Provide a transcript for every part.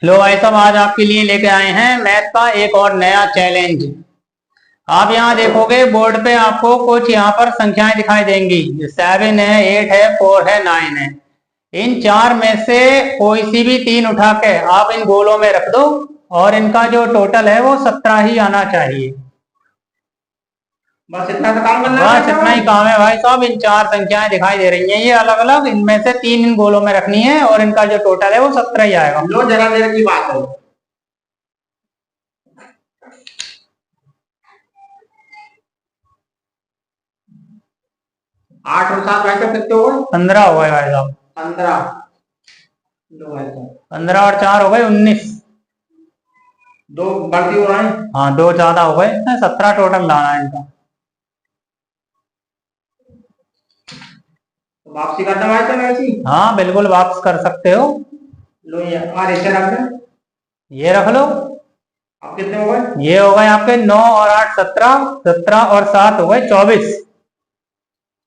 लो भाई साहब, आज आपके लिए लेके आए हैं मैथ का एक और नया चैलेंज। आप यहाँ देखोगे बोर्ड पे आपको कुछ यहाँ पर संख्याएं दिखाई देंगी। 7 है, 8 है, 4 है, 9 है। इन चार में से कोई सी भी तीन उठा के आप इन गोलों में रख दो और इनका जो टोटल है वो 17 ही आना चाहिए। बस इतना सा काम करना है। बस इतना ही काम है भाई साहब। इन चार संख्याएं दिखाई दे रही हैं ये अलग अलग, इनमें से तीन इन गोलों में रखनी है और इनका जो टोटल है वो 17 ही आएगा। लो जरा देर की बात है। 8 और 7 भाई साहब कितने हो गए? 15 हो गए भाई साहब। 15। लो भाई साहब 15 और 4 हो गए 19। 2 बढ़ती हो रहा है। हाँ, 2 ज्यादा हो गए, 17 टोटल लाना है इनका। तो वापसी करना भाई साहब ऐसी। हाँ बिल्कुल, वापस कर सकते हो। लो ये और ऐसे रख दे। ये रख लो। अब कितने हो गए? ये हो गए आपके 9 और 8 17, 17 और 7 हो गए 24।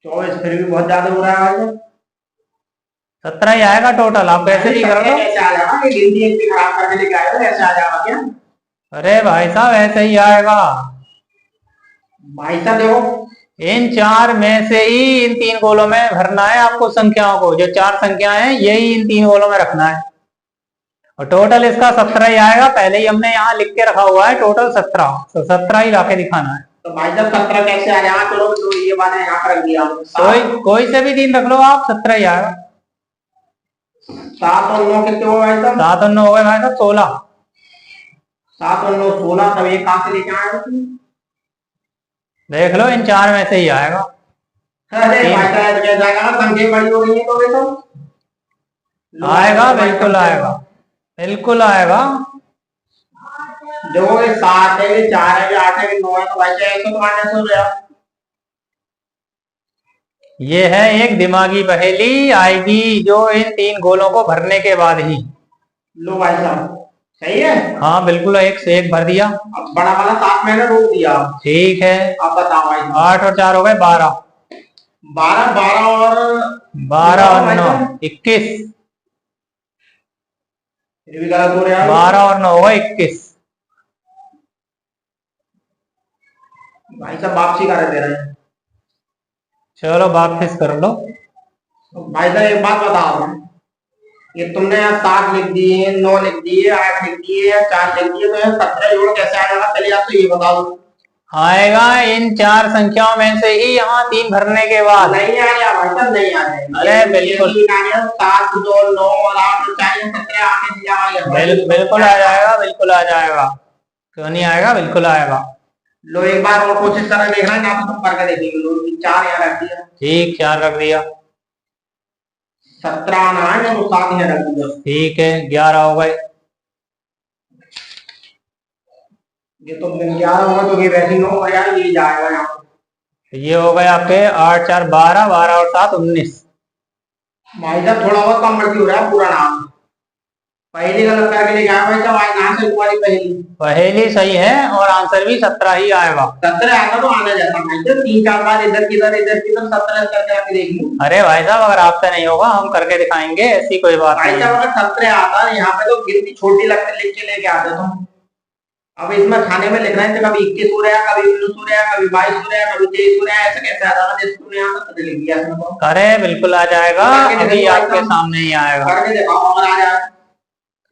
24 फिर भी बहुत ज्यादा हो रहा है भाई साहब। 17 ही आएगा टोटल। आप कैसे भी कर लो। ऐसे आ जाएगा कि गिनती इतनी खराब करके लेके आए हो, ऐसे आ जाएगा क्या? अरे भाई साहब ऐसे ही आएगा। भाई साहब देखो, इन चार में से ही इन तीन गोलों में भरना है आपको संख्याओं को। जो चार संख्याएं हैं यही इन तीन गोलों में रखना है और टोटल इसका 17 ही आएगा। पहले ही हमने यहाँ लिख के रखा हुआ है टोटल 17, तो 17 ही लाके दिखाना है। तो भाई साहब 17 कैसे आ जाएगा? चलो तो ये बात है, यहाँ पर रख दिया। कोई से भी तीन रख लो आप, 17 ही आएगा। 7 और 9 कितने हो भाई साहब? 7 और 9 हो गए भाई साहब 16। 7 और 9 16। तब ये कहाँ से लेके आए हो तुम? देख लो, इन चार में से ही आएगा। अरे भाई साहब कैसे जाएगा? संख्या बड़ी हो रही है तो ये तो आएगा, बिल्कुल आएगा, बिल्कुल आएगा। जो ये 7 है, ये 4 है, ये 8 है, ये 9 है, तो भाई साहब 192 हो गया। ये है एक दिमागी पहेली, आएगी जो इन तीन गोलों को भरने के बाद ही। लो भाई साहब सही है। हाँ बिल्कुल, एक से एक भर दिया। अब बड़ा वाला 7 मैंने रोक दिया। ठीक है, अब बताओ भाई। 8 और 4 हो गए 12। 12 12 और 12 और 9 21। ये भी गलत हो रहा है। 12 और 9 हो गए 21। भाई साहब वापसी कर दे रहे हैं। चलो वापस कर लो। तो भाई साहब एक बात बताओ, ये तुमने यहाँ 7 लिख दिए, 9 लिख दिए, 8 लिख दिए, 4 लिख दिए, तो यहाँ 17 जोड़ कैसे आएगा? चलिए आप तो ये बताओ। आएगा इन चार संख्याओं में से ही, यहाँ तीन भरने के बाद। नहीं आया भाई साहब, नहीं आ रहा। अरे बिल्कुल 7 2 9 और 8 और 4 17 आने दिया। बिल्कुल आ जाएगा, बिल्कुल आ जाएगा। क्यों नहीं आएगा, बिल्कुल आएगा। लो एक बार और कोशिश करके देखना है ना, तो तुम करके देखेंगे। लो 4 यहाँ रख दिया। ठीक, 4 रख दिया। 17 आना है ना, तो 7 यहाँ रख दिया। ठीक है, 11 हो गए। ये तो 11 होगा तो ये वैसे 9 हो यार, ये जाएगा यहाँ। ये हो गए आपके 8 4 12, 12 और 7 19। भाई साहब थोड़ा बहुत कम मर्जी हो रहा है पूरा नाम। पहली गलत करके लेके आया भाई साहब, आज यहाँ से तुम्हारी पहली पहेली सही है और आंसर भी 17 ही आएगा। 17 आता तो आने जाता भाई साहब। 3 4 बार इधर की तरफ 17 करके आके देख लूं। अरे भाई साहब, अगर आपसे नहीं होगा हम करके दिखाएंगे, ऐसी कोई बात भाई नहीं साहब है। अगर 17 आता यहाँ पे तो गिनती छोटी लगते लिख के लेके आते तुम। अब इसमें खाने में लिख रहे हैं तो कभी 21 हो रहा है, कभी 19 हो रहा है, कभी 22 हो रहा है, कभी 23 हो रहा है। ऐसा कैसे आता है? जैसे तुमने यहाँ तक लिख दिया इसमें तो। अरे बिल्कुल आ जाएगा, अभी आपके सामने ही आएगा। करके दिखाओ अगर आ जाए।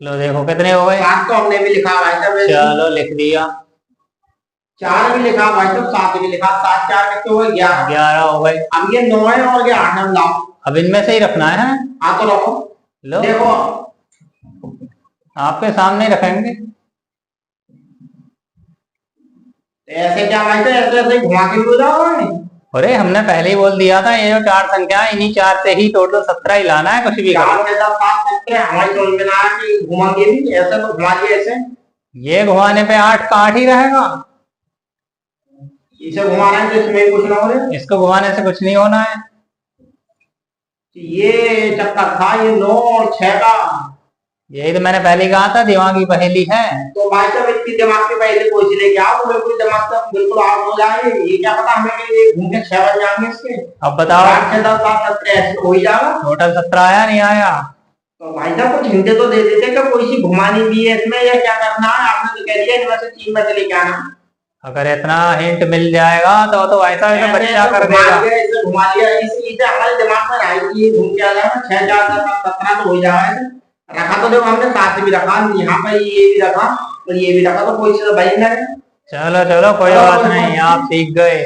लो देखो कितने हो गए। 7 तो हमने भी लिखा भाई साहब। चलो लिख दिया। 4 भी लिखा भाई साहब, 7 भी लिखा। 7 4 कितने हो गए? 11। 11 हो गए। अब ये 9 है और ये 8 है, लाओ। अब इनमें से ही रखना है। हाँ तो रखो। लो देखो आपके सामने ही रखेंगे। ऐसे क्या भाई साहब, ऐसे ऐसे घुमा के बोल रहा हूँ। अरे हमने पहले ही बोल दिया था, ये जो चार संख्या है इन्हीं चार से ही टोटल 17 ही लाना है, कुछ भी करो। 4 के साथ 7 करते हैं, हमारी समझ में ना आया कि घुमाएंगे भी ऐसे, तो घुमा दिए ऐसे। ये घुमाने पे 8 का 8 ही रहेगा। इसे घुमाना है तो इसमें कुछ ना हो रहा। इसको घुमाने से कुछ नहीं होना है। ये चक्कर था, ये 9 और 6 का। यही तो मैंने पहले कहा था, दिमागी पहेली है। तो भाई साहब इतनी दिमाग के पहले कोई से लेके आओ, बिल्कुल दिमाग से बिल्कुल आउट हो जाए। ये क्या पता हमें कि ये घूम के 6 बज जाएंगे इसके। अब बताओ 8 से 10 7 17 ऐसे हो ही जाएगा। टोटल 17 आया नहीं आया? तो भाई साहब कुछ हिंटे तो दे देते कि कोई सी घुमानी भी है इसमें या क्या करना है। आपने तो कह दिया इनमें से 3 में से लेके आना। अगर इतना हिंट मिल जाएगा तो भाई साहब इसे ऐसे बच्चा ऐसे कर घुमा देगा। दिया, इसे घुमा दिया, इसे हमारे दिमाग में रहा है कि ये घूम के आ जाएगा 6 4 17 तो हो जाएगा। रखा तो देखो हमने 7 भी रखा, यहाँ पे ये भी रखा और ये भी रखा, तो कोई से तो भाई ना। चलो चलो कोई बात नहीं, आप सीख गए।